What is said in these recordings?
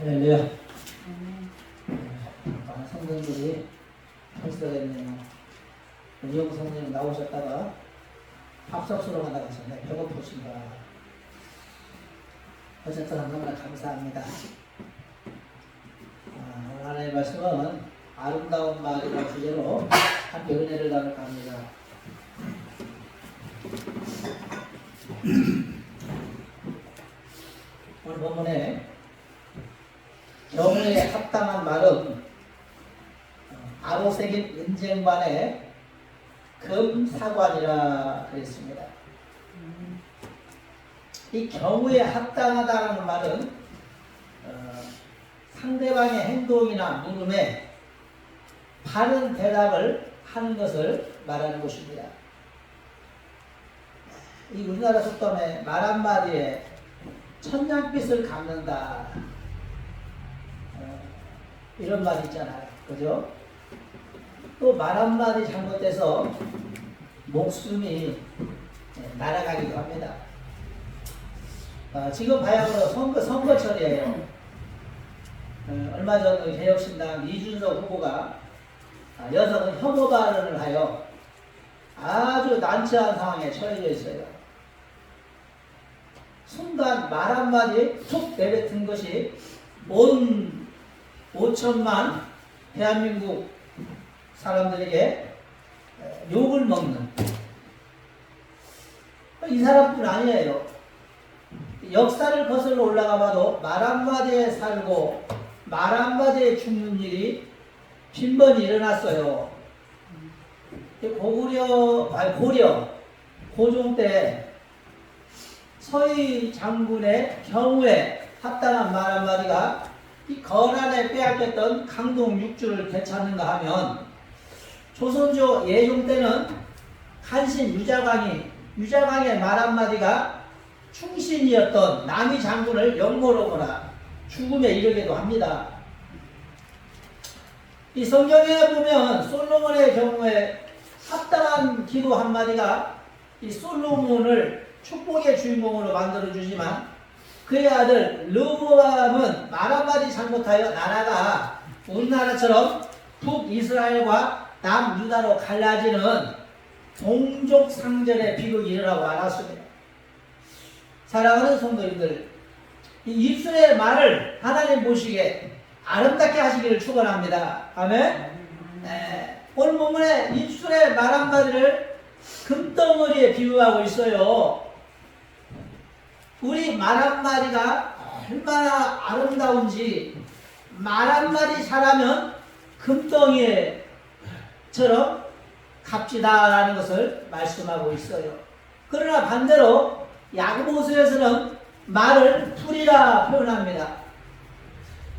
할렐루야. 많은 성도들이 벌써겠네요. 이용 성도님 나오셨다가 밥석수로 나가셨네. 배고프신가. 어쨌든 너무나 감사합니다. 오늘 하나님의 말씀은 아름다운 말이라는 주제로 함께 은혜를 나눌까 합니다. 오늘 본문에 경우에 합당한 말은 아로새긴 은쟁반의 금사관이라 그랬습니다. 이 경우에 합당하다는 말은 상대방의 행동이나 물음에 바른 대답을 하는 것을 말하는 것입니다. 이 우리나라 속담에 말 한마디에 천냥빚을 갚는다, 이런 말이 있잖아요. 그죠? 또 말 한마디 잘못돼서 목숨이 날아가기도 합니다. 지금 바야흐로 선거철이에요. 얼마 전 개혁신당 이준석 후보가 여성은 혐오 발언을 하여 아주 난처한 상황에 처해져 있어요. 순간 말 한마디 툭 내뱉은 것이 온 5천만 대한민국 사람들에게 욕을 먹는, 이 사람뿐 아니에요. 역사를 거슬러 올라가봐도 말 한마디에 살고 말 한마디에 죽는 일이 빈번히 일어났어요. 고려 고종 때 서희 장군의 경우에 합당한 말 한마디가 이 거란에 빼앗겼던 강동 6주를 되찾는가 하면, 조선조 예종 때는 간신 유자광의 말 한마디가 충신이었던 남이 장군을 역모로거나 죽음에 이르기도 합니다. 이 성경에 보면 솔로몬의 경우에 합당한 기도 한마디가 이 솔로몬을 축복의 주인공으로 만들어주지만, 그의 아들 르호보암은 말 한마디 잘못하여 나라가 우리나라처럼 북이스라엘과 남유다로 갈라지는 동족상전의 비극이 일어나고 말았습니다. 사랑하는 성도님들, 이 입술의 말을 하나님 보시기에 아름답게 하시기를 축원합니다. 아멘. 오늘 본문에 입술의 말 한마디를 금덩어리에 비유하고 있어요. 우리 말 한마디가 얼마나 아름다운지, 말 한마디 잘하면 금덩이처럼 값지다라는 것을 말씀하고 있어요. 그러나 반대로 야고보서에서는 말을 풀이라 표현합니다.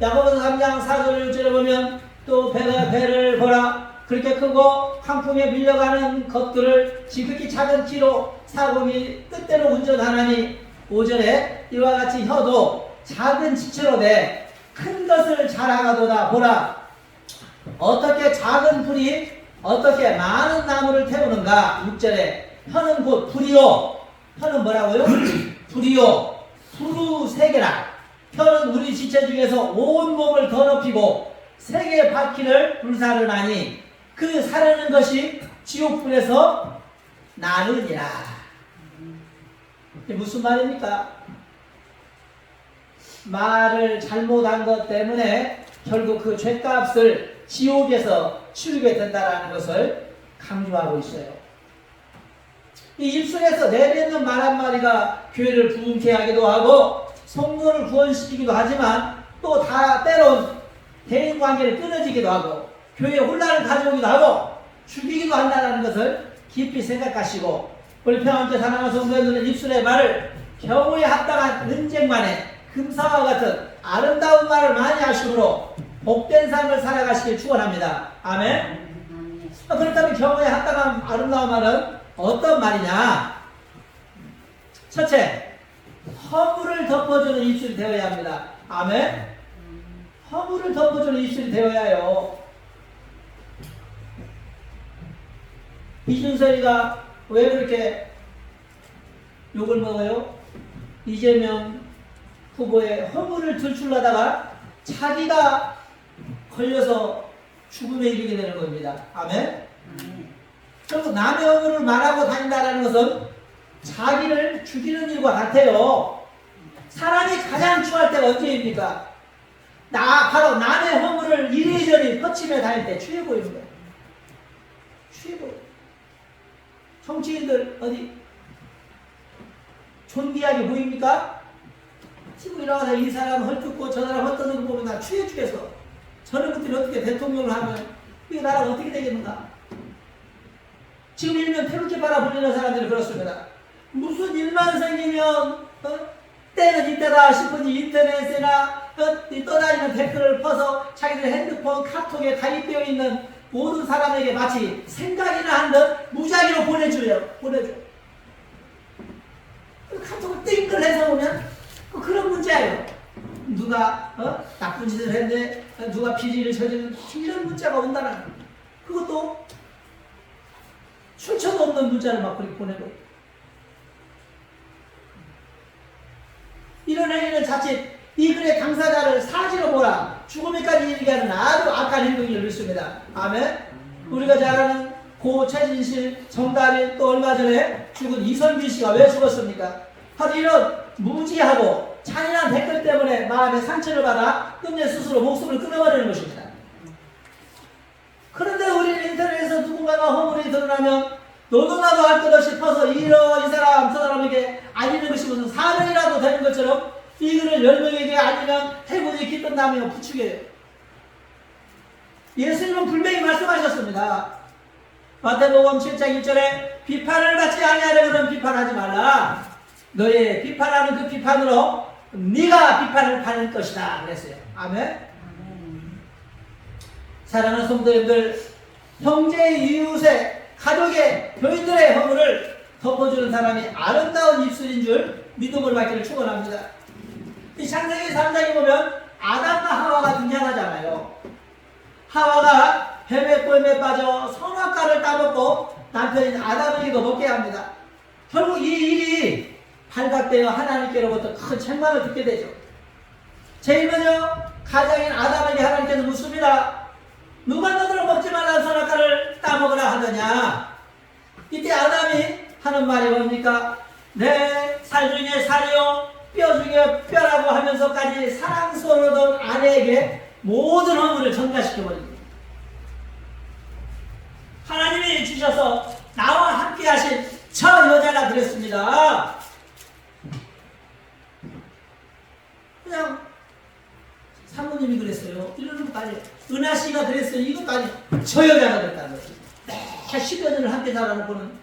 야고보서 3장 4절 6절에 보면, 또 배를 보라, 그렇게 크고 강풍에 밀려가는 것들을 지극히 작은 키로 사공이 뜻대로 운전하나니, 5절에 이와 같이 혀도 작은 지체로 돼 큰 것을 자라가도다. 보라, 어떻게 작은 풀이 어떻게 많은 나무를 태우는가. 6절에 혀는 곧 불이요. 혀는 뭐라고요? 불이요. 두루 세 개라. 혀는 우리 지체 중에서 온 몸을 더럽히고 세 개의 바퀴를 불사르나니 그 사르는 것이 지옥불에서 나르니라. 이게 무슨 말입니까? 말을 잘못한 것 때문에 결국 그 죗값을 지옥에서 치르게 된다는 것을 강조하고 있어요. 이 입술에서 내뱉는 말 한마디가 교회를 부흥케 하기도 하고 성도를 구원시키기도 하지만, 또 때론 대인관계를 끊어지기도 하고 교회에 혼란을 가져오기도 하고 죽이기도 한다는 것을 깊이 생각하시고, 우리 평안교회 사랑하는 성도님들은 입술의 말을 경우에 합당한 은쟁반에 금사와 같은 아름다운 말을 많이 하시므로 복된 삶을 살아가시길 축원합니다. 아멘. 그렇다면 경우에 합당한 아름다운 말은 어떤 말이냐? 첫째, 허물을 덮어주는 입술이 되어야 합니다. 아멘. 허물을 덮어주는 입술이 되어야 해요. 이준석이가 왜 그렇게 욕을 먹어요? 이재명 후보의 허물을 들추려다가 자기가 걸려서 죽음에 이르게 되는 겁니다. 아멘? 그리고 남의 허물을 말하고 다닌다는 것은 자기를 죽이는 일과 같아요. 사람이 가장 추할 때가 언제입니까? 바로 남의 허물을 이리저리 퍼치며 다닐 때 최고입니다. 최고. 정치인들 어디 존귀하게 보입니까? TV에 나와서 이 사람 헐뜯고 저 사람 헐뜯는 거 보면 나 취해 죽겠어. 저런 것들이 어떻게 대통령을 하면 이 나라가 어떻게 되겠는가? 지금 일면 태극기 바라 불리는 사람들이 그렇습니다. 무슨 일만 생기면 때는 이때다 싶은지 인터넷이나 떠다니는 댓글을 퍼서 자기들 핸드폰 카톡에 가입되어 있는 모든 사람에게 마치 생각이나 한 듯 무작위로 보내줘요. 카톡을 띵글해서 보면 그런 문자예요. 누가 나쁜 짓을 했는데 누가 비리를 저지른 이런 문자가 온다는 그것도 출처도 없는 문자를 막 그렇게 보내고 이런 행위는 자칫 이 글의 당사자를 사지로 보라 죽음에까지 이르게 하는 아주 악한 행동을 일습니다. 아멘. 우리가 잘 아는 고 최진실, 정다빈 또 얼마 전에 죽은 이선균 씨가 왜 죽었습니까? 바로 이런 무지하고 잔인한 댓글 때문에 마음에 상처를 받아 끝내 스스로 목숨을 끊어버리는 것입니다. 그런데 우리는 인터넷에서 누군가가 허물이 드러나면 너도 나도 할 것 없이 퍼서 이 사람 저 사람에게 알리는 것이 무슨 사명이라도 되는 것처럼 이 글을 10명에게 알리면 해군이 기뜬다며 부추겨요. 예수님은 분명히 말씀하셨습니다. 마태복음 7장 1절에 비판을 받지 아니하려거든 비판하지 말라. 너의 비판하는 그 비판으로 네가 비판을 받을 것이다 그랬어요. 아멘. 사랑하는 성도님들, 형제의 이웃의 가족의 교인들의 허물을 덮어주는 사람이 아름다운 입술인 줄 믿음을 받기를 축원합니다. 이 창세기 3장에 보면 아담과 하와가 등장하잖아요. 하와가 뱀의 꼴에 빠져 선악과를 따먹고 남편인 아담에게도 먹게 합니다. 결국 이 일이 발각되어 하나님께로부터 큰 책망을 듣게 되죠. 제일 먼저 가장인 아담에게 하나님께서 묻습니다. 누가 너들은 먹지 말라는 선악과를 따먹으라 하느냐? 이때 아담이 하는 말이 뭡니까? 내 살 중에 살이요 뼈 중에 뼈라고 하면서까지 사랑스러운 아내에게 모든 허물을 전가시켜버립니다. 하나님이 주셔서 나와 함께 하신 저 여자가 그랬습니다. 그냥 사모님이 그랬어요. 이러는 것도 아니에요. 은하씨가 그랬어요. 이것도 아니에요. 저 여자가 그랬다는 거죠. 매 10여 년을 함께 살아놓고는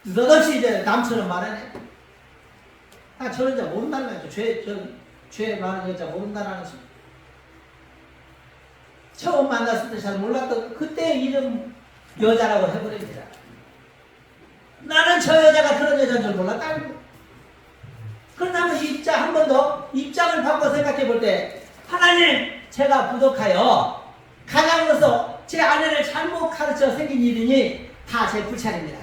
느닷없이 이제 남처럼 말하네. 저런 여자 모른다는 거죠. 죄 많은 여자 모른다는 거죠. 처음 만났을 때 잘 몰랐던 그때 이름 여자라고 해버립니다. 나는 저 여자가 그런 여자인 줄 몰랐다는 거예요. 그렇다면 한 번 더 입장을 바꿔 생각해 볼 때 하나님 제가 부족하여 가장으로서 제 아내를 잘못 가르쳐 생긴 일이니 다 제 불찰입니다.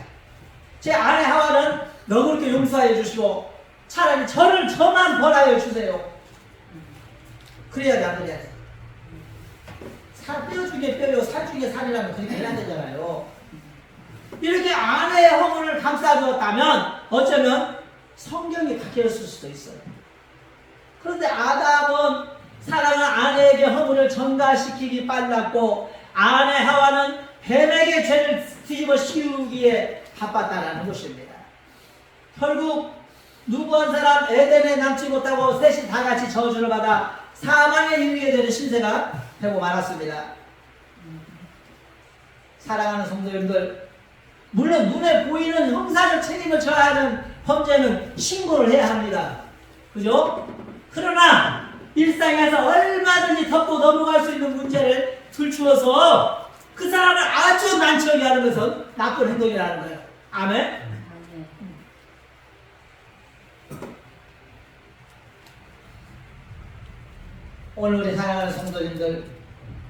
제 아내 하와는 너그럽게 용서하여 주시고 차라리 저만 벌하여 주세요. 그래야지 안 그래야지. 뼈 중에 뼈요 살 중에 살이라면 그렇게 해야 되잖아요. 이렇게 아내의 허물을 감싸주었다면 어쩌면 성경이 바뀌었을 수도 있어요. 그런데 아담은 사랑하는 아내에게 허물을 전가시키기 빨랐고 아내 하와는 뱀에게 죄를 뒤집어 씌우기에 바빴다는 것입니다. 결국 누구 한 사람 에덴에 남지 못하고 셋이 다 같이 저주를 받아 사망에 이르게 되는 신세가 되고 말았습니다. 사랑하는 성도님들, 물론 눈에 보이는 형사적 책임을 져야 하는 범죄는 신고를 해야 합니다. 그죠? 그러나 일상에서 얼마든지 덮고 넘어갈 수 있는 문제를 들추어서 그 사람을 아주 난처하게 하는 것은 나쁜 행동이라는 거예요. 아멘? 오늘 우리 사랑하는 성도님들,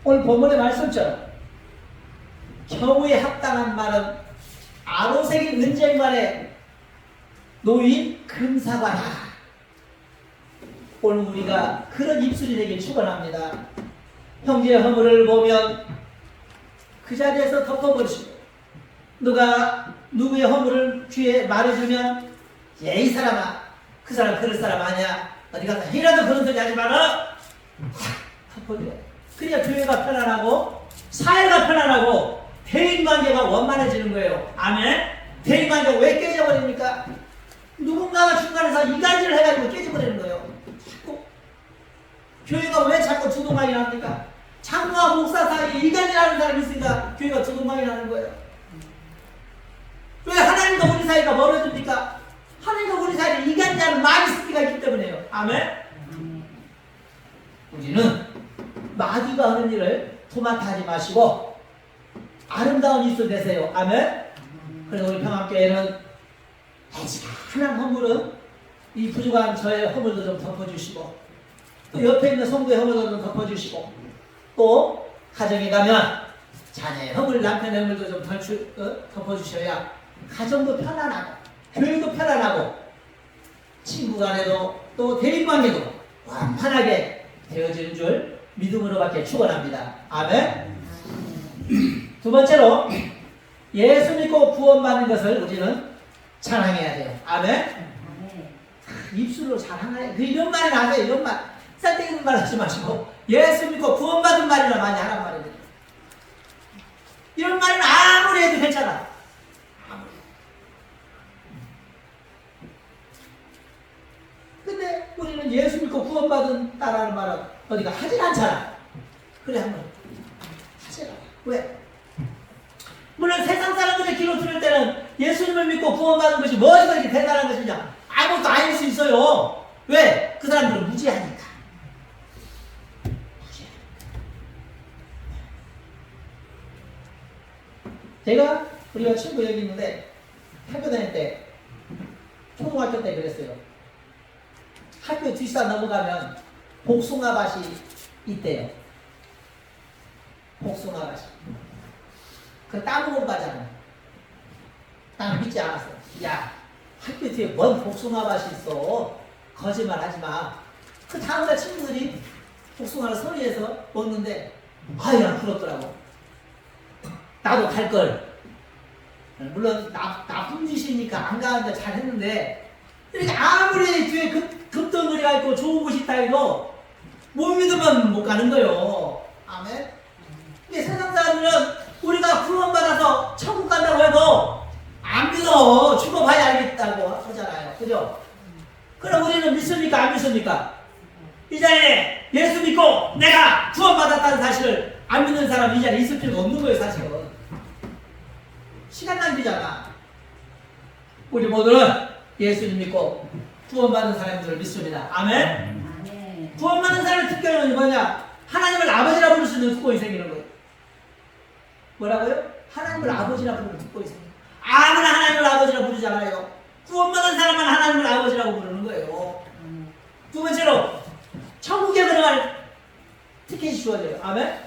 오늘 본문의 말씀처럼 겨우에 합당한 말은 아로새긴 은쟁반에 놓인 금사과라. 오늘 우리가 그런 입술이 되길 축원합니다. 형제의 허물을 보면 그 자리에서 덮어버리시고, 누가 누구의 허물을 귀에 말해주면 이 사람아, 그 사람 그럴 사람 아니야, 어디 가서 이라도 그런 소리 하지 마라, 덮어줘요. 그래야 교회가 편안하고 사회가 편안하고 대인관계가 원만해지는 거예요. 아멘. 대인관계가 왜 깨져버립니까? 누군가가 중간에서 이간질을 해가지고 깨져버리는 거예요. 자꾸 교회가 왜 자꾸 두동강이 납니까? 장로와 목사 사이에 이간질하는 사람이 있으니까 교회가 두동강이 나는 거예요. 왜 하나님과 우리 사이가 멀어집니까? 하나님과 우리 사이에 이간질하는 마귀스피가 있기 때문에요. 아멘. 우리는 마귀가 하는 일을 도맡아 하지 마시고 아름다운 입술 되세요. 아멘. 그래서 우리 평안교회는 애지간한 허물은 이 부족한 저의 허물도 좀 덮어주시고, 또 옆에 있는 성도의 허물도 좀 덮어주시고, 또 가정에 가면 자녀의 허물, 남편의 허물도 좀 덮어주셔야 가정도 편안하고 교회도 편안하고 친구 간에도 또 대인관계도 완판하게 되어지는 줄 믿음으로밖에 축원합니다. 아멘. 두 번째로 예수 믿고 구원받는 것을 우리는 자랑해야 돼요. 아멘. 입술로 자랑해야 돼요. 이런 말이 나세요. 이런 말 쌀데기 말 하지 마시고 예수 믿고 구원받은 말이나 많이 하란 말이에요. 이런 말은 아무리 해도 괜찮아. 근데 우리는 예수 믿고 구원받은다라는 말은 어디가 하진 않잖아. 그래, 한번 하시라. 왜? 물론 세상 사람들의 기로 들을 때는 예수님을 믿고 구원받은 것이 무엇이 그렇게 대단한 것이냐, 아무것도 아닐 수 있어요. 왜? 그 사람들은 무지하니까. 제가 우리가 친구 여기 있는데 학교 다닐 때, 초등학교 때 그랬어요. 학교 뒷산 넘어가면 복숭아밭이 있대요. 복숭아밭이. 그 따먹으러 가잖아. 나는 믿지 않았어. 야, 학교 뒤에 뭔 복숭아밭이 있어. 거짓말 하지 마. 그 다음날 친구들이 복숭아를 서리에서 먹는데, 아야, 부럽더라고. 나도 갈걸. 물론 나쁜 짓이니까 안 가는데 잘했는데, 이렇게 아무리 뒤에 급덩거리가 있고 좋은 곳이 있다 해도 못 믿으면 못 가는 거요. 아멘. 근데 세상 사람들은 우리가 구원받아서 천국 간다고 해도 안 믿어. 죽어봐야 알겠다고 하잖아요. 그죠? 그럼 우리는 믿습니까? 안 믿습니까? 이 자리에 예수 믿고 내가 구원받았다는 사실을 안 믿는 사람 이 자리에 있을 필요가 없는 거예요. 사실은 시간 낭비잖아. 우리 모두는 예수님 믿고 구원받은 사람들을 믿습니다. 아멘. 구원받은 사람의 특별은 뭐냐? 하나님을 아버지라 부를 수 있는 특권이 생기는 거예요. 뭐라고요? 하나님을 아버지라 부르는 특권이 생겨요. 아무나 하나님을 아버지라 부르잖아요. 구원받은 사람은 하나님을 아버지라고 부르는 거예요. 두 번째로 천국에 들어갈 티켓이 주어져요. 아멘.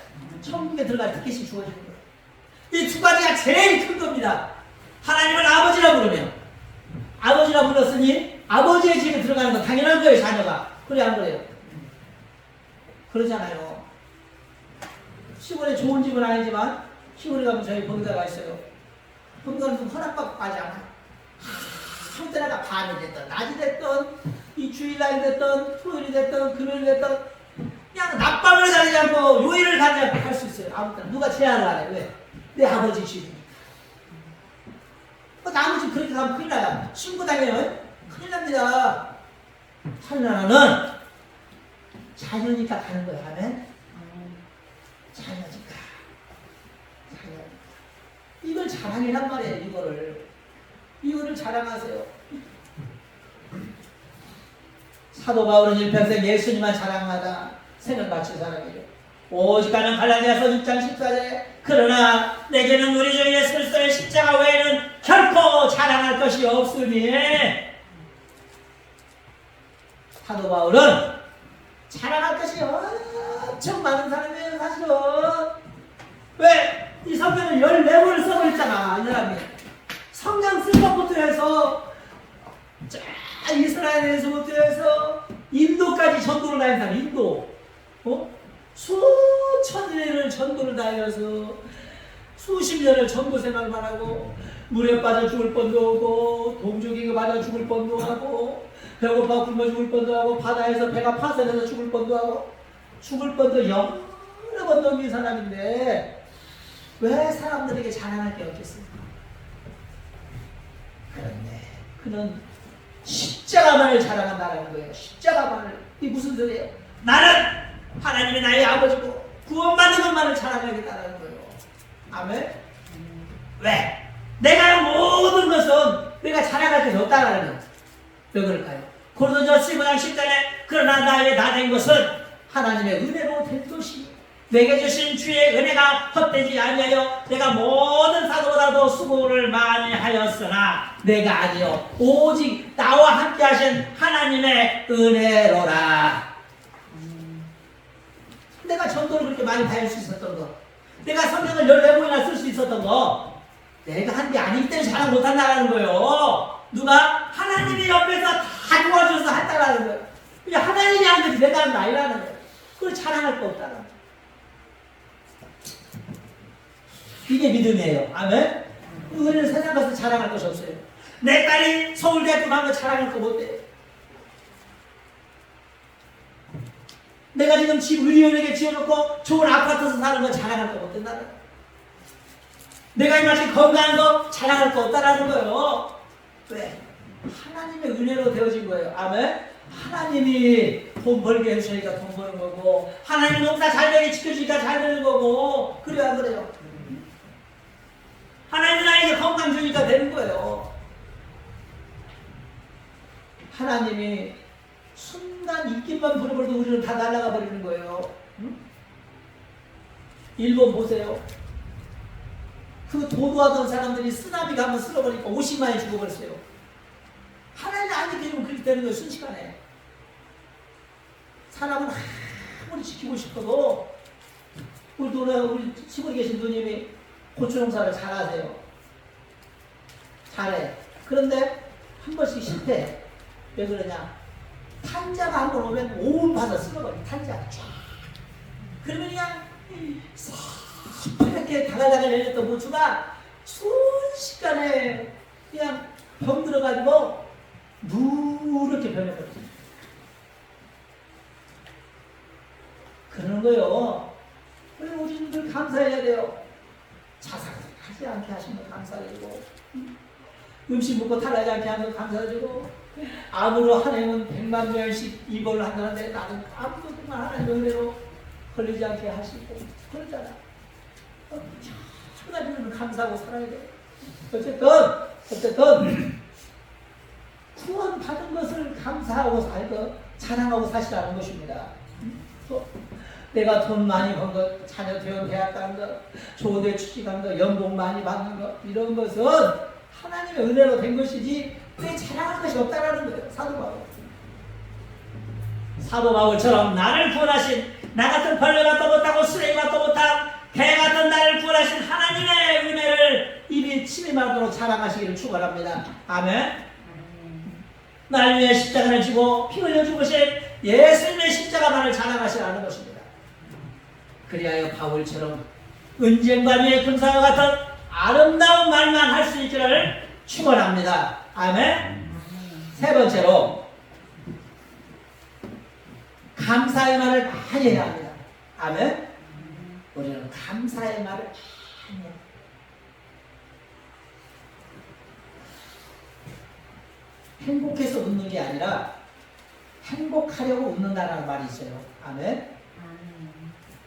천국에 들어갈 티켓이 주어지는 거예요. 이 두 가지가 제일 큰 겁니다. 하나님을 아버지라 부르면, 아버지라 불렀으니 아버지의 집에 들어가는 건 당연한 거예요. 자녀가. 그래 안 그래요? 그러잖아요. 시골에 좋은 집은 아니지만 시골에 가면 저희 본가가 있어요. 본가는 좀 허락받고 가지 않아요. 아무 때나 밤이 됐든 낮이 됐든 이 주일날이 됐든 토요일이 됐든 금요일이 됐든 그냥 낮밤을 가리지 않고 요일을 가리지 않고 할 수 있어요. 아무 때나. 누가 제한을 안 해요. 왜? 내 아버지 집이니까. 남의 집 그렇게 가면 큰일 나요. 신고 다니면 큰일 납니다. 하나는 자녀니까 가는 거예요. 하면 자녀니까. 이걸 자랑이란 말이에요. 이거를 자랑하세요. 사도 바울은 일평생 예수님만 자랑하다 생을 바친 사람이에요. 오직 가는 갈라디아서 6장 14절에 그러나 내게는 우리 주 예수 그리스도의 십자가 외에는 결코 자랑할 것이 없으니. 사도 바울은 자랑할 것이 엄청 많은 사람이에요. 사실은. 왜? 이 성경을 14권을 써버렸잖아. 이 사람이 성경 쓴 것부터 해서 이스라엘에서부터 해서 인도 인도까지 전도를 다닌 사람, 인도. 수천 년을 전도를 다녀서 수십 년을 전도 생활만 하고 물에 빠져 죽을 뻔도 하고 동족에게 맞아 죽을 뻔도 하고 배고파 굶어 죽을 뻔도 하고 바다에서 배가 파손해서 죽을 뻔도 하고 죽을 뻔도 여러 번 넘긴 사람인데 왜 사람들에게 자랑할 게 없겠습니까? 그런데 그는 십자가만을 자랑한다는 거예요. 십자가만을. 이게 무슨 소리예요? 나는 하나님이 나의 아버지고 구원받는 것만을 자랑하겠다는 거예요. 아멘? 왜? 내가 모든 것은 내가 자랑할 것이 없다는 거예요. 왜 그럴까요? 고린도전서 15장 10절에 그러나 나의 다 된 것은 하나님의 은혜로 된 것이 내게 주신 주의 은혜가 헛되지 아니하여 내가 모든 사도보다도 수고를 많이 하였으나 내가 아니요 오직 나와 함께 하신 하나님의 은혜로라. 내가 전도를 그렇게 많이 다닐 수 있었던 거, 내가 성경을 14번이나 쓸 수 있었던 거, 내가 한 게 아니기 때문에 자랑 못한다는 거예요. 누가? 하나님이 옆에서 다 도와줘서 했다라는 거예요. 그냥 하나님이 한 거지 내가 한 거 아니라는 거예요. 그걸 자랑할 거 없다는 거예요. 이게 믿음이에요. 아멘? 우리는 세상 가서 자랑할 것이 없어요. 내 딸이 서울대학교 간 거 자랑할 거 못해. 내가 지금 집 의리원에게 지어놓고 좋은 아파트에서 사는 거 자랑할 거 못된다는 거예요. 내가 이만큼 건강한 거 자랑할 거 없다라는 거예요. 왜? 하나님의 은혜로 되어진 거예요. 아멘? 하나님이 돈 벌게 해주시니까 돈 버는 거고 하나님이 농사 잘 되게 지켜주니까 잘 되는 거고 그래야 그래요. 하나님이 나에게 건강 주니까 되는 거예요. 하나님이 순간 입김만 부려버려도 우리는 다 날아가 버리는 거예요. 응? 일본 보세요. 그 도도하던 사람들이 쓰나미 가면 쓸어버리니까 50만이 죽어버렸어요. 하나님 안 지키면 그렇게 되는 거예요. 순식간에. 사람은 아무리 지키고 싶어도 우리 시골에 계신 누님이 고추 농사를 잘하세요. 잘해. 그런데 한 번씩 실패해. 왜 그러냐? 탄자가 한 번 오면 온파서 쓸어버려. 탄자가 쫙. 그러면 그냥 이렇게 다갈다갈 열렸던 고추가 순식간에 그냥 병들어가지고 누렇게 변해버렸어요. 그러는 거요. 그리고 우리들 감사해야 돼요. 자상하지 않게 하시면 감사드리고 음식 먹고 탈나지 않게 하면 감사드리고 암으로 하나님은 100만 명씩 입원을 한다는데 나는 아무도 정말 하나님의 은혜로 걸리지 않게 하시고 그러잖아. 하나님을 감사하고 살아야 돼. 어쨌든 구원 받은 것을 감사하고 살고 자랑하고 사시라는 것입니다. 내가 돈 많이 번 것, 자녀 대학 간 것, 좋은 데 취직한 것, 연봉 많이 받는 것 이런 것은 하나님의 은혜로 된 것이지 내 자랑할 것이 없다라는 거예요. 사도 바울. 사도 바울처럼 나를 구원하신 나 같은 벌레 같도 못하고 쓰레기 같도 못한 개 같은 나를 구원하신 하나님의 은혜를 입이 침임하도록 자랑하시기를 축원합니다. 아멘. 날 위해 십자가를 지고 피 흘려 죽으신 예수님의 십자가만을 자랑하시라는 것입니다. 그리하여 바울처럼 은쟁반 위에 금사와 같은 아름다운 말만 할 수 있기를 축원합니다. 아멘. 세 번째로 감사의 말을 많이 해야 합니다. 아멘. 우리는 감사의 말을 많이 해야 합니다. 행복해서 웃는 게 아니라 행복하려고 웃는다는 말이 있어요. 아멘.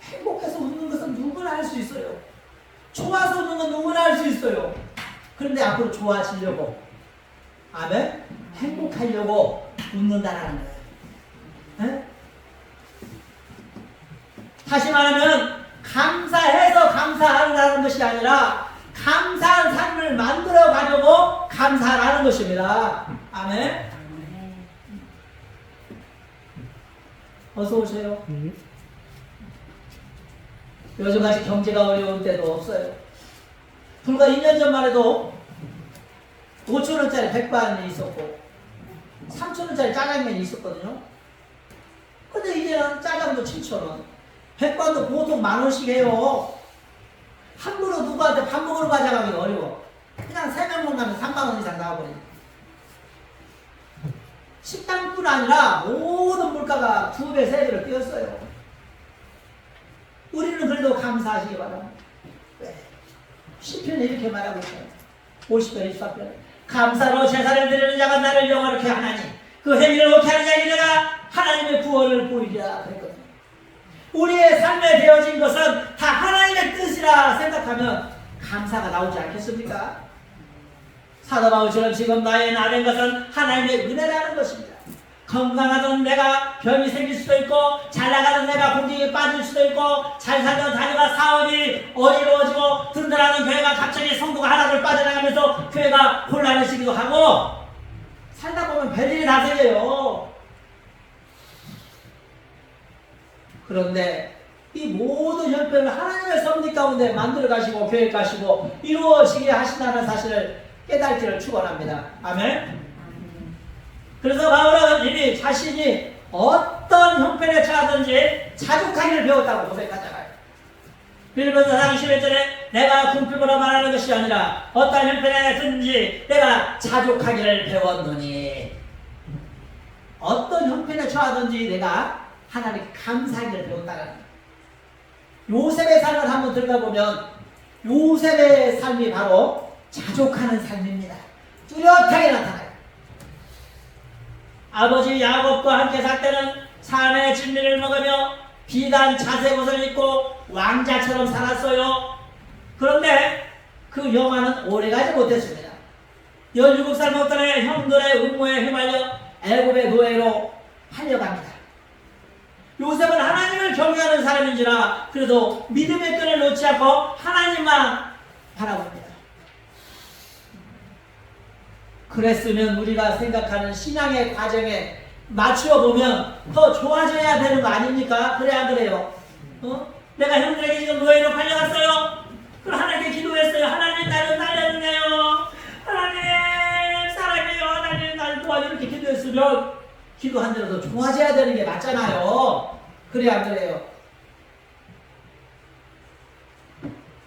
행복해서 웃는 것은 누구나 할 수 있어요. 좋아서 웃는 건 누구나 할 수 있어요. 그런데 앞으로 좋아지려고, 아멘, 행복하려고 웃는다는 거예요. 에? 다시 말하면 감사해서 감사한다는 것이 아니라 감사한 삶을 만들어 가려고 감사하라는 것입니다. 아멘. 어서 오세요. 요즘같이 경제가 어려운 때도 없어요. 불과 2년 전만 해도 5,000원짜리 백반이 있었고 3,000원짜리 짜장면이 있었거든요. 근데 이제는 짜장도 7,000원, 백반도 보통 10,000원씩 해요. 함부로 누구한테 밥 먹으러 가자가기 어려워. 그냥 3명 먹으면 3만원 이상 나와버리니까. 식당뿐 아니라 모든 물가가 2배, 3배로 뛰었어요. 우리는 그래도 감사하시기 바랍니다. 네. 시편이 이렇게 말하고 있어요. 50편, 24편. 감사로 제사를 드리는 자가 나를 영화롭게 하나니 그 행위를 못게 하는 자에게 내가 하나님의 구원을 보이리라 그랬거든요. 우리의 삶에 되어진 것은 다 하나님의 뜻이라 생각하면 감사가 나오지 않겠습니까? 사도 바울처럼 지금 나의 나된 것은 하나님의 은혜라는 것입니다. 건강하던 내가 병이 생길 수도 있고, 잘 나가던 내가 공격에 빠질 수도 있고, 잘 살던 자녀가 사업이 어지러워지고, 든든하던 교회가 갑자기 성도가 하나둘 빠져나가면서 교회가 혼란해지기도 하고, 살다 보면 별일이 다 생겨요. 그런데 이 모든 형편을 하나님의 섭리 가운데 만들어 가시고 교회 가시고 이루어지게 하신다는 사실을 깨닫기를 축원합니다. 아멘. 그래서 바울은 이미 자신이 어떤 형편에 처하든지 자족하기를 배웠다고 고백하잖아요. 빌립보서 4장 11절에 내가 궁핍으로 말하는 것이 아니라 어떤 형편에 든지 내가 자족하기를 배웠노니, 어떤 형편에 처하든지 내가 하나님께 감사하기를 배웠다는 거예요. 요셉의 삶을 한번 들어가보면 요셉의 삶이 바로 자족하는 삶입니다. 뚜렷하게 나타나요. 아버지 야곱과 함께 살 때는 삶의 진리를 먹으며 비단 자색 옷을 입고 왕자처럼 살았어요. 그런데 그 영화는 오래가지 못했습니다. 17살 먹던 해 형들의 음모에 휘말려 애굽의 노예로 팔려갑니다. 요셉은 하나님을 경외하는 사람인지라 그래도 믿음의 끈을 놓지 않고 하나님만 바라봅니다. 그랬으면 우리가 생각하는 신앙의 과정에 맞추어 보면 더 좋아져야 되는 거 아닙니까? 그래 안 그래요? 내가 형들에게 지금 노예로 팔려갔어요. 그럼 하나님께 기도했어요. 하나님 나를 살려주세요. 하나님 사랑해요. 하나님 나를 도와줘. 이렇게 기도했으면 기도한 대로 더 좋아져야 되는 게 맞잖아요. 그래 안 그래요?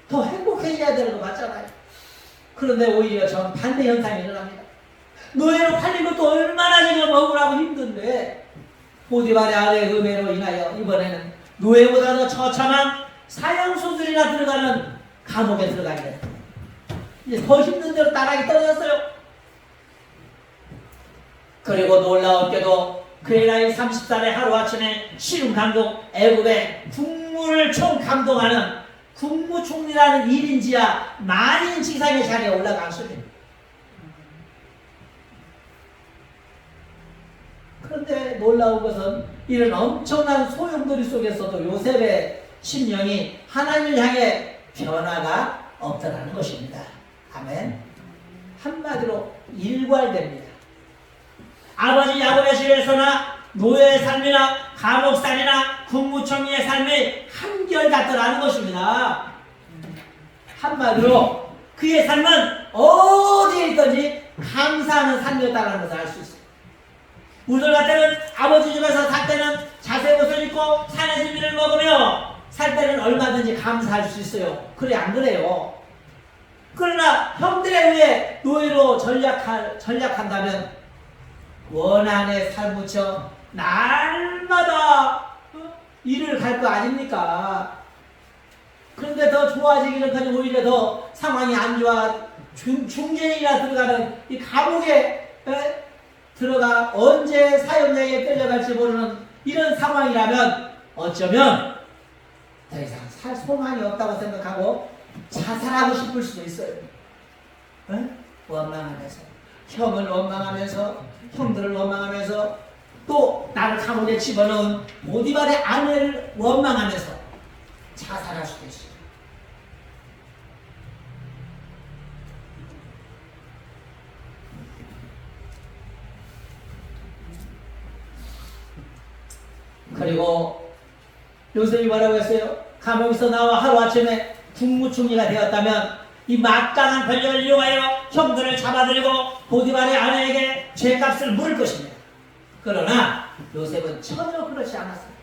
더 행복해져야 되는 거 맞잖아요. 그런데 오히려 정반대 현상이 일어납니다. 노예로 팔린 것도 얼마나 지금 억울하고 힘든데 보디발의 아내 음해로 인하여 이번에는 노예보다 더 처참한 사형수들이나 들어가는 감옥에 들어가게 됩니다. 이제 더 힘든 대로 나락이 떨어졌어요. 그리고 놀라웠게도 그의 나이 30살의 하루아침에 신임 감독 애굽의 국무를 총감독하는 국무총리라는 1인지하 만인 지상의 자리에 올라갔습니다. 그런데 놀라운 것은 이런 엄청난 소용돌이 속에서도 요셉의 심령이 하나님을 향해 변화가 없더라는 것입니다. 아멘. 한마디로 일괄됩니다. 아버지 야곱의 집에서나 노예의 삶이나 감옥살이나 국무총리의 삶이 한결같더라는 것입니다. 한마디로 그의 삶은 어디에 있든지 감사하는 삶이었다는 것을 알 수 있습니다. 우리들 같은 아버지 집에서 살 때는 자색 옷을 입고 산의 진미를 먹으며 살 때는 얼마든지 감사할 수 있어요. 그래 안 그래요? 그러나 형들에 의해 노예로 전략한다면 원한에 살무쳐 날마다 일을 갈 거 아닙니까? 그런데 더 좋아지기는커녕 오히려 더 상황이 안 좋아 중쟁이나 들어가는 이 감옥에 들어가 언제 사형장에 끌려갈지 모르는 이런 상황이라면 어쩌면 더 이상 살 소망이 없다고 생각하고 자살하고 싶을 수도 있어요. 원망하면서 형을 원망하면서 형들을 원망하면서 또 나를 감옥에 집어넣은 보디발의 아내를 원망하면서 자살할 수도 있어요. 그리고 요셉이 뭐라고 했어요? 감옥에서 나와 하루아침에 국무총리가 되었다면 이 막강한 권력을 이용하여 형들을 잡아들이고 보디발의 아내에게 죄값을 물을 것입니다. 그러나 요셉은 전혀 그렇지 않았어요.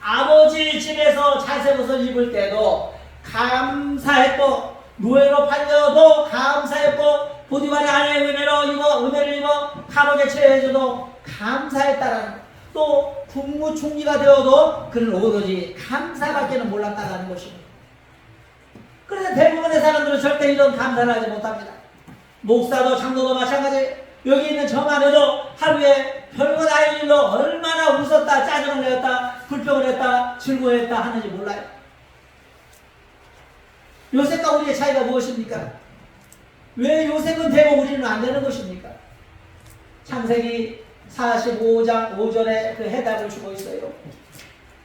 아버지 집에서 자색옷을 입을 때도 감사했고, 노예로 팔려도 감사했고, 보디발의 아내의 은혜를 입어 감옥에 처해져도 감사했다라는 것. 또 국무총리가 되어도 그는 오로지 감사밖에는 몰랐다라는 것입니다. 그래서 대부분의 사람들은 절대 이런 감사를 하지 못합니다. 목사도 장로도 마찬가지. 여기 있는 저만 해도 하루에 별것 아닌 일로 얼마나 웃었다, 짜증을 냈다, 불평을 했다, 즐거워했다 하는지 몰라요. 요셉과 우리의 차이가 무엇입니까? 왜 요셉은 되고 우리는 안 되는 것입니까? 창세기 45장 5절에 그 해답을 주고 있어요.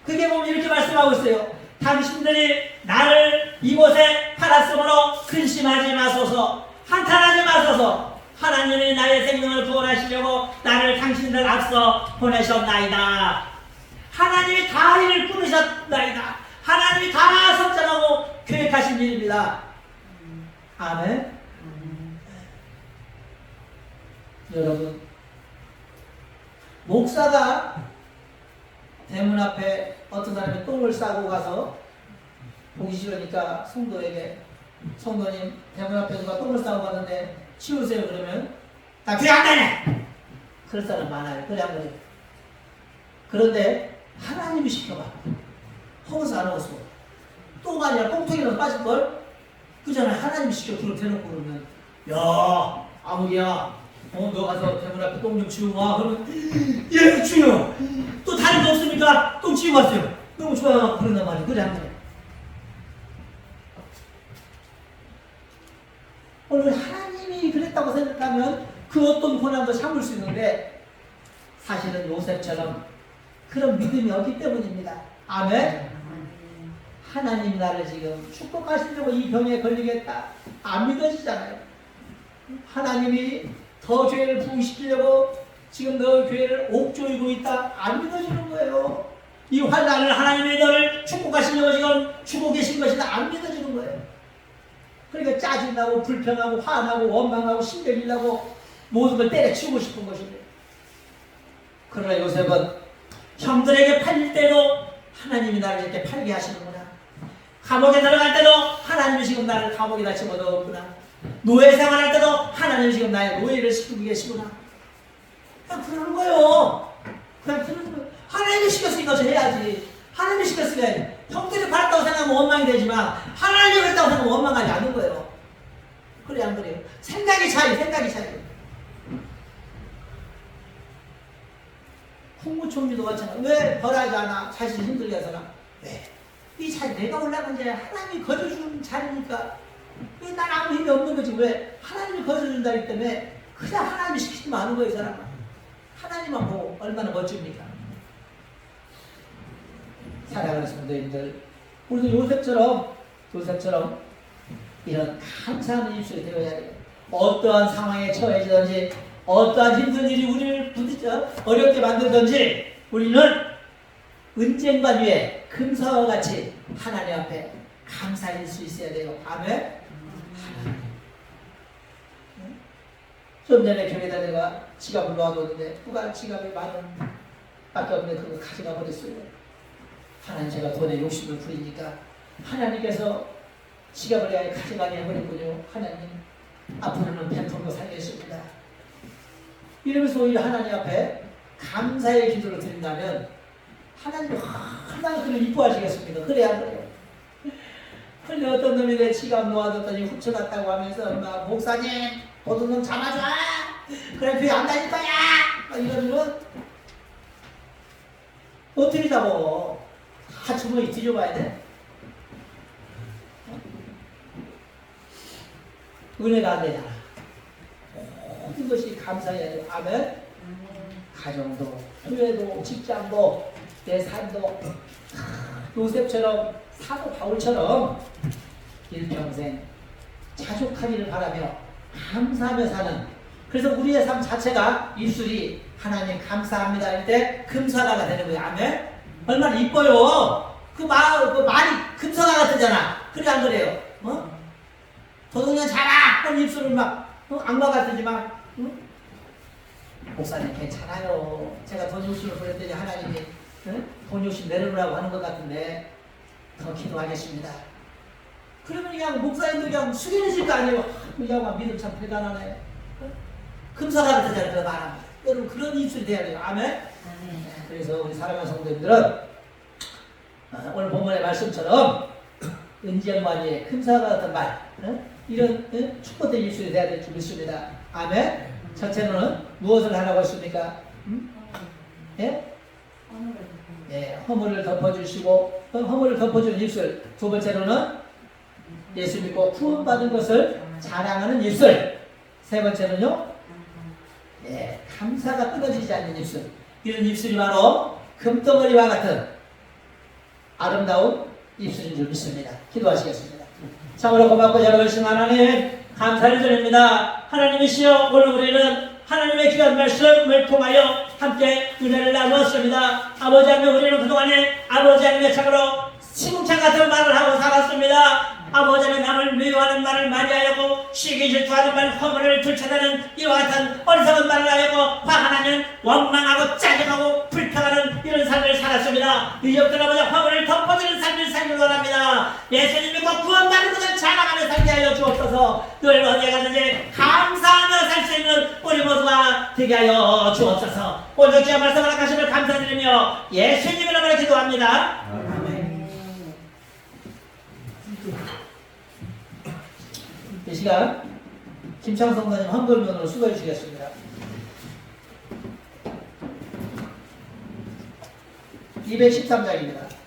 그게 보면 이렇게 말씀하고 있어요. 당신들이 나를 이곳에 팔았으므로 근심하지 마소서, 한탄하지 마소서. 하나님이 나의 생명을 구원하시려고 나를 당신들 앞서 보내셨나이다. 하나님이 다 일을 꾸미셨나이다. 하나님이 다 선정하고 계획하신 일입니다. 아멘. 여러분, 목사가 대문 앞에 어떤 사람이 똥을 싸고 가서 보기 싫으니까 성도에게, 성도님 대문 앞에 누가 똥을 싸고 갔는데 치우세요. 그러면 나 그래 안 되네. 그럴 사람 많아요. 그래 안 그래요? 그런데 하나님이 시켜봐. 허무서 안 하고서 똥 아니라 똥통이라도 빠질걸? 그잖아. 하나님이 시켜 그걸 대놓고 그러면, 야 아무개야, 너 가서 대문 앞에 똥 좀 치우고 와. 그러면 예 주여, 또 다른 거 없습니까? 똥 치우고 왔어요. 너무 좋아요. 그런단 말이에요. 그래 안 그래? 오늘 하나님이 그랬다고 생각하면 그 어떤 고난도 참을 수 있는데, 사실은 요셉처럼 그런 믿음이 없기 때문입니다. 아멘. 하나님 나를 지금 축복하시려고 이 병에 걸리겠다 안 믿어지잖아요. 하나님이 더 죄를 부으시키려고 지금 너 교회를 옥조이고 있다 안 믿어지는 거예요. 이 환난을 하나님이 너를 축복하시려고 지금 주고 계신 것이다 안 믿어지는 거예요. 그러니까 짜증나고 불평하고 화나고 원망하고 신경이 나고 모든 걸 때려치우고 싶은 것입니다. 그러나 요셉은 형들에게 팔릴 때도 하나님이 나를 이렇게 팔게 하시는구나. 감옥에 들어갈 때도 하나님이 지금 나를 감옥에다 집어넣었구나. 노예 생활할 때도 하나님이 지금 나의 노예를 시키고 계시구나. 그냥 그러는 거예요. 그냥 그러는 거예요. 하나님이 시켰으니까 저 해야지. 하나님이 시켰으니까 형들이 받았다고 생각하면 원망이 되지만 하나님이 그랬다고 생각하면 원망하지 않는 거예요. 그래 안 그래요? 생각이 차이. 국무총리도 마찬가지. 왜 벌하지 않아? 사실 힘들게 해서나. 왜? 이 자리 내가 올라간 자리 하나님이 거저주는 자리니까. 왜 난 아무 힘이 없는 거지? 왜? 하나님이 거저주는 자리 때문에 그냥 하나님이 시키지만 않은 거예요, 이 사람은. 하나님만 보고 얼마나 멋집니까? 사랑하는 성도님들, 우리도 요셉처럼 이런 감사하는 입술이 되어야 돼요. 어떠한 상황에 처해지든지 어떠한 힘든 일이 우리를 어렵게 만들든지 우리는 은쟁반 위에 금사와 같이 하나님 앞에 감사할 수 있어야 돼요. 아멘. 좀 전에 교회에다 내가 지갑을 놓아뒀는데 누가 지갑에 10,000원 밖에 없는데 그거 가져가 버렸어요. 하나님, 제가 돈에 욕심을 부리니까 하나님께서 지갑을 내가 가져가게 해버렸군요. 하나님, 앞으로는 100%로 살겠습니다. 이러면서 오히려 하나님 앞에 감사의 기도를 드린다면 하나님이 얼마나 그를 이뻐하시겠습니까? 그래야 그래요. 근데 어떤 놈이 내 지갑 놓아뒀더니 훔쳐갔다고 하면서 막 목사님 도둑놈 잡아줘. 그래 교회 안 다닐 거야. 막 이러면 어떻게 잡어? 다 주머니 뒤져봐야 돼. 은혜가 안 되잖아. 모든 것이 감사해야 돼. 아멘. 가정도, 교회도, 직장도, 내 삶도 요셉처럼 사도 바울처럼 일평생 자족하기를 바라며 감사하며 사는, 그래서 우리의 삶 자체가 입술이 하나님 감사합니다 할 때 금사가가 되는 거예요. 아멘. 얼마나 이뻐요. 그 말이 금사가 같으잖아. 그래 안 그래요? 도둑년 잡아! 그럼 입술을 막 악마 같으지 막 목사님 괜찮아요. 제가 돈 욕심을 부렸더니 하나님이 돈 욕심 내려놓으라고 하는 것 같은데 더 기도하겠습니다. 그러면 그냥 목사님도 그냥 숙연해질 거 아니에요. 이 양반 믿음 참 대단하네. 금사가 같은 자를 말합니다. 여러분 그런 입술이 돼야 돼요. 아멘. 그래서 우리 사랑하는 성도님들은 오늘 본문의 말씀처럼 은지영만이의 금사가 같은 말 이런 축복된 입술이 돼야 될 줄 믿습니다. 아멘. 첫째로는 무엇을 하라고 했습니까? 예? 예, 허물을 덮어주시고 허물을 덮어주는 입술. 두 번째로는 예수 믿고 구원받은 것을 자랑하는 입술. 세 번째는요, 예, 감사가 끊어지지 않는 입술. 이런 입술이 바로 금덩어리와 같은 아름다운 입술인 줄 믿습니다. 기도하시겠습니다. 참으로 고맙고 자비하신 하나님 감사를 드립니다. 하나님이시여, 오늘 우리는 하나님의 귀한 말씀을 통하여 함께 은혜를 나누었습니다. 아버지 하나님, 우리는 그동안에 아버지 하나님의 착으로 시궁창 같은 말을 하고 살았습니다. 아버지 하나님, 남을 미워하는 말을 많이 하였고 시기 질투하는 말, 허물을 들춰내는 이와 같은 어리석은 말을 하였고 화나는 원망하고 짜증하고 불평하는 이런 삶을 살았습니다. 이제부터 아버지 허물을 덮어주는 삶을 살기 원합니다. 예수님 믿고 구원받는 것을 자랑하며 살게 하여 주옵소서. 늘 어디에 가든지 감사하며 살 수 있는 우리 모두가 되게 하여 주옵소서. 오늘 주의 말씀을 하심을 감사드리며 예수님 이름으로 기도합니다. 이 시간 김창성 선생님 한글면으로 수고해 주시겠습니다. 213장입니다.